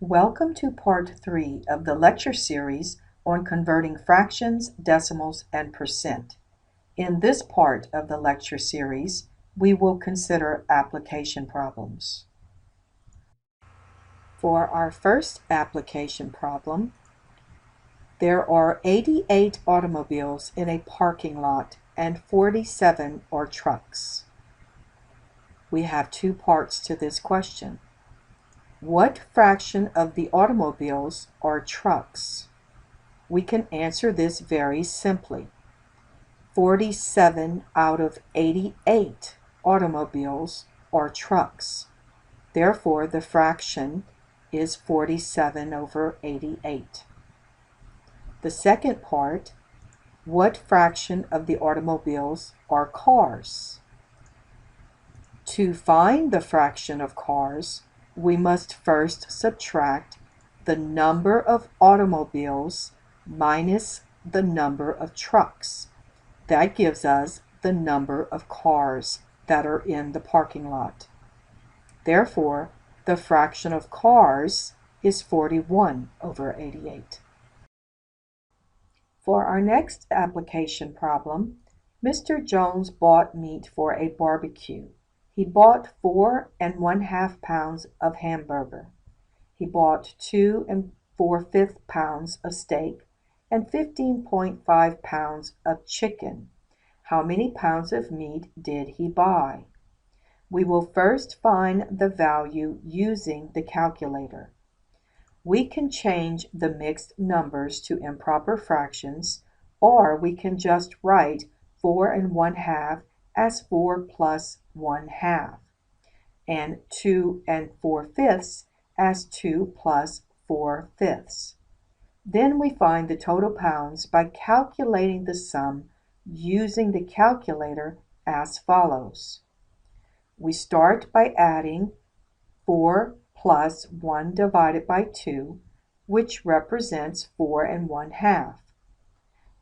Welcome to Part 3 of the lecture series on converting fractions, decimals, and percent. In this part of the lecture series, we will consider application problems. For our first application problem, there are 88 automobiles in a parking lot and 47 are trucks. We have two parts to this question. What fraction of the automobiles are trucks? We can answer this very simply. 47 out of 88 automobiles are trucks. Therefore, the fraction is 47 over 88. The second part, what fraction of the automobiles are cars? To find the fraction of cars, we must first subtract the number of automobiles minus the number of trucks. That gives us the number of cars that are in the parking lot. Therefore, the fraction of cars is 41 over 88. For our next application problem, Mr. Jones bought meat for a barbecue. He bought 4 1/2 pounds of hamburger. He bought 2 4/5 pounds of steak and 15.5 pounds of chicken. How many pounds of meat did he buy? We will first find the value using the calculator. We can change the mixed numbers to improper fractions, or we can just write 4 1/2 as 4 plus 1/2, and 2 4/5 as 2 plus 4/5. Then we find the total pounds by calculating the sum using the calculator as follows. We start by adding 4 plus 1 divided by 2, which represents 4 1/2.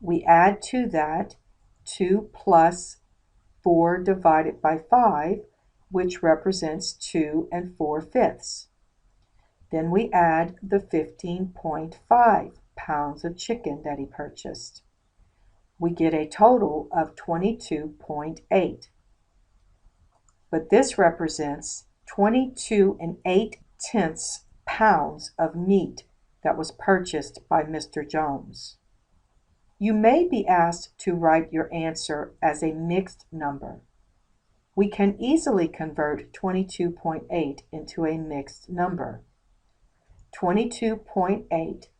We add to that 2 plus 4 divided by 5, which represents 2 4/5. Then we add the 15.5 pounds of chicken that he purchased. We get a total of 22.8. But this represents 22 8/10 pounds of meat that was purchased by Mr. Jones. You may be asked to write your answer as a mixed number. We can easily convert 22.8 into a mixed number. 22.8,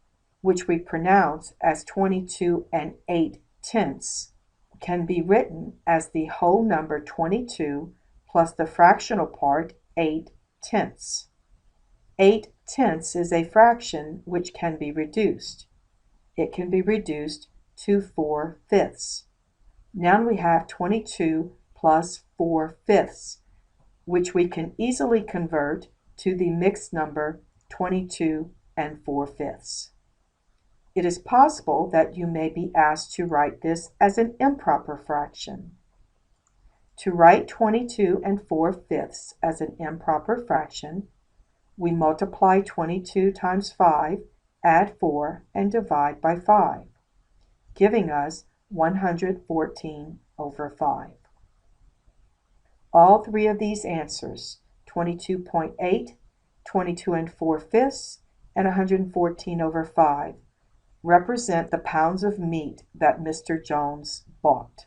which we pronounce as 22 8/10, can be written as the whole number 22 plus the fractional part 8/10. 8/10 is a fraction which can be reduced. It can be reduced to 4/5. Now we have 22 plus 4/5, which we can easily convert to the mixed number 22 4/5. It is possible that you may be asked to write this as an improper fraction. To write 22 4/5 as an improper fraction, we multiply 22 times 5, add 4, and divide by 5, giving us 114 over 5. All three of these answers, 22.8, 22 4/5, and 114 over 5, represent the pounds of meat that Mr. Jones bought.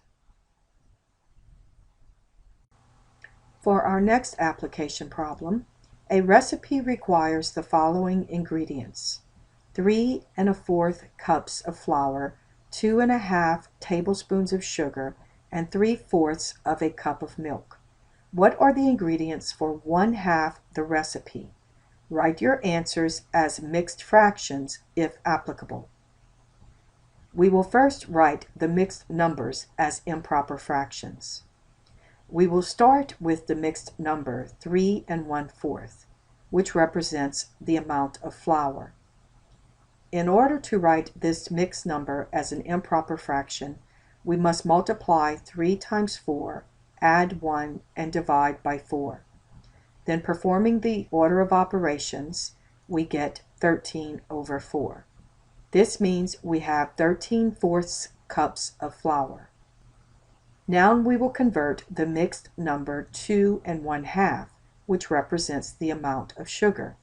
For our next application problem, a recipe requires the following ingredients: 3 1/4 cups of flour, 2 1/2 tablespoons of sugar, and 3/4 of a cup of milk. What are the ingredients for 1/2 the recipe? Write your answers as mixed fractions if applicable. We will first write the mixed numbers as improper fractions. We will start with the mixed number 3 1/4, which represents the amount of flour. In order to write this mixed number as an improper fraction, we must multiply 3 times 4, add 1, and divide by 4. Then, performing the order of operations, we get 13/4. This means we have 13/4 cups of flour. Now we will convert the mixed number 2 1/2, which represents the amount of sugar.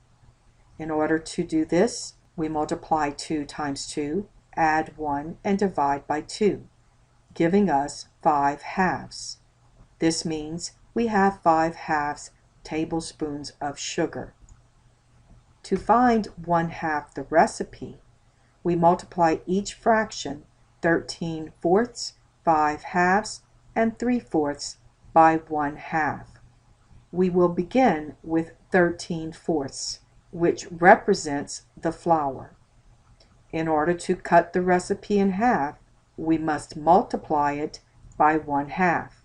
In order to do this, we multiply 2 times 2, add 1, and divide by 2, giving us 5/2. This means we have 5/2 tablespoons of sugar. To find 1/2 the recipe, we multiply each fraction 13/4, 5/2, and 3/4 by 1/2. We will begin with 13/4, which represents the flour. In order to cut the recipe in half, we must multiply it by 1/2.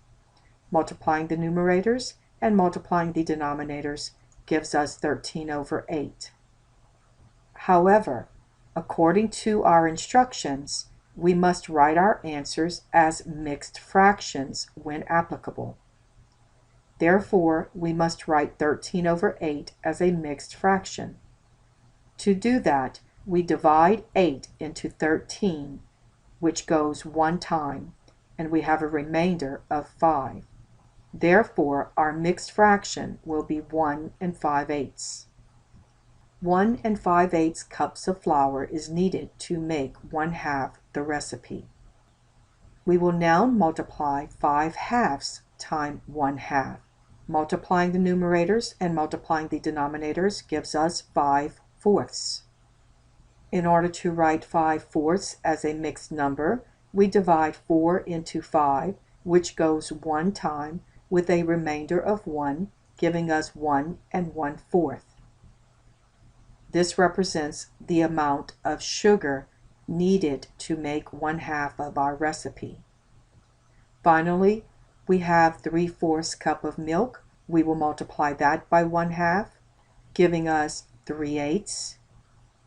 Multiplying the numerators and multiplying the denominators gives us 13/8. However, according to our instructions, we must write our answers as mixed fractions when applicable. Therefore, we must write 13/8 as a mixed fraction. To do that, we divide 8 into 13, which goes 1 time, and we have a remainder of 5. Therefore, our mixed fraction will be 1 5/8. 1 5/8 cups of flour is needed to make 1/2 the recipe. We will now multiply 5/2 times 1/2. Multiplying the numerators and multiplying the denominators gives us 5/4. In order to write 5/4 as a mixed number, we divide 4 into 5, which goes 1 time, with a remainder of 1, giving us 1 1/4. This represents the amount of sugar needed to make 1/2 of our recipe. Finally, we have 3/4 cup of milk. We will multiply that by 1/2, giving us 3/8.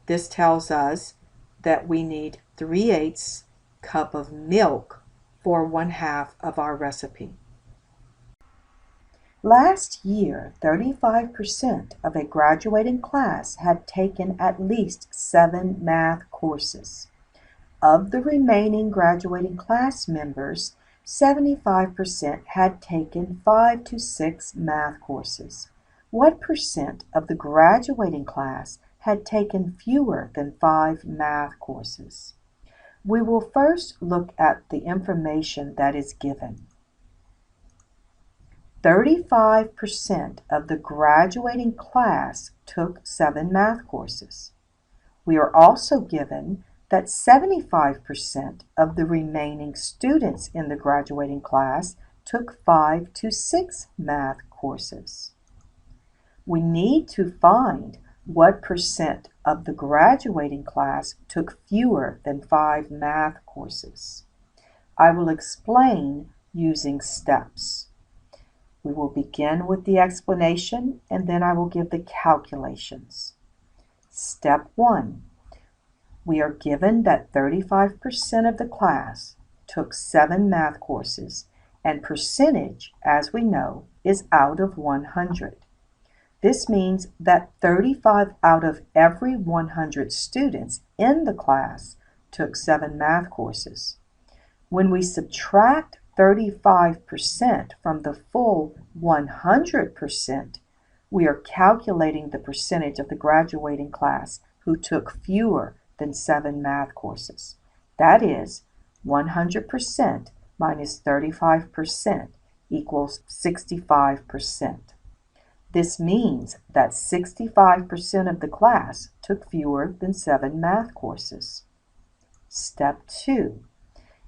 This tells us that we need 3/8 cup of milk for 1/2 of our recipe. Last year, 35% of a graduating class had taken at least 7 math courses. Of the remaining graduating class members, 75% had taken 5 to 6 math courses. What percent of the graduating class had taken fewer than 5 math courses? We will first look at the information that is given. 35% of the graduating class took 7 math courses. We are also given that 75% of the remaining students in the graduating class took 5 to 6 math courses. We need to find what percent of the graduating class took fewer than 5 math courses. I will explain using steps. We will begin with the explanation, and then I will give the calculations. Step 1. We are given that 35% of the class took 7 math courses, and percentage, as we know, is out of 100. This means that 35 out of every 100 students in the class took 7 math courses. When we subtract 35% from the full 100%, we are calculating the percentage of the graduating class who took fewer than 7 math courses. That is, 100% minus 35% equals 65%. This means that 65% of the class took fewer than 7 math courses. Step 2.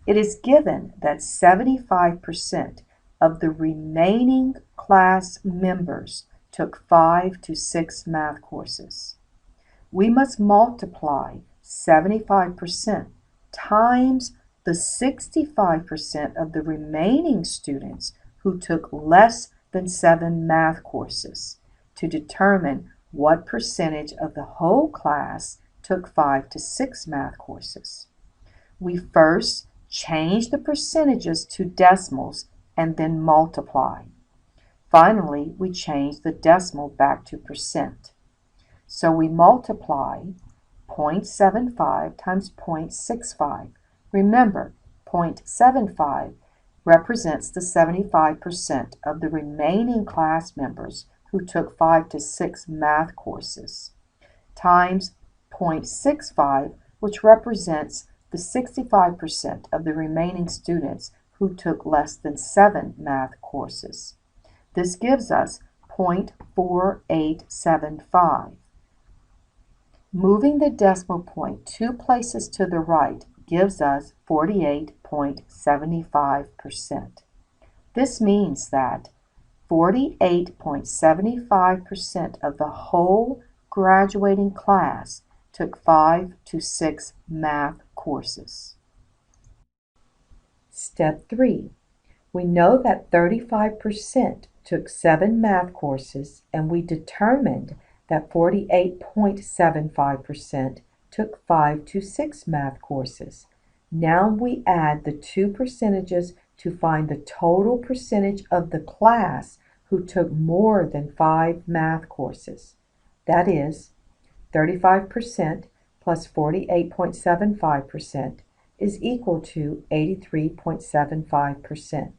It is given that 75% of the remaining class members took 5 to 6 math courses. We must multiply 75% times the 65% of the remaining students who took less than 7 math courses to determine what percentage of the whole class took 5 to 6 math courses. We first change the percentages to decimals and then multiply. Finally, we change the decimal back to percent. So we multiply 0.75 times 0.65. Remember, 0.75 represents the 75% of the remaining class members who took 5 to 6 math courses, times 0.65, which represents the 65% of the remaining students who took less than 7 math courses. This gives us 0.4875. Moving the decimal point 2 places to the right gives us 48.75%. This means that 48.75% of the whole graduating class took 5 to 6 math courses. Step 3. We know that 35% took 7 math courses, and we determined that 48.75% took 5 to 6 math courses. Now we add the two percentages to find the total percentage of the class who took more than 5 math courses. That is, 35% plus 48.75% is equal to 83.75%.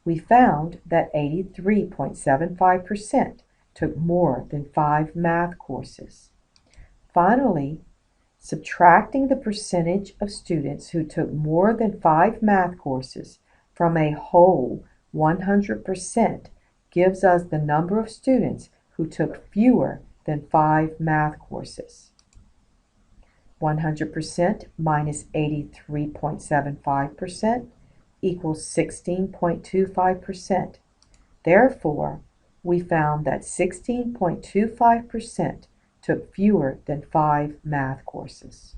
We found that 83.75% took more than 5 math courses. Finally, subtracting the percentage of students who took more than 5 math courses from a whole 100% gives us the number of students who took fewer than 5 math courses. 100% minus 83.75% equals 16.25%. Therefore, we found that 16.25% took fewer than 5 math courses.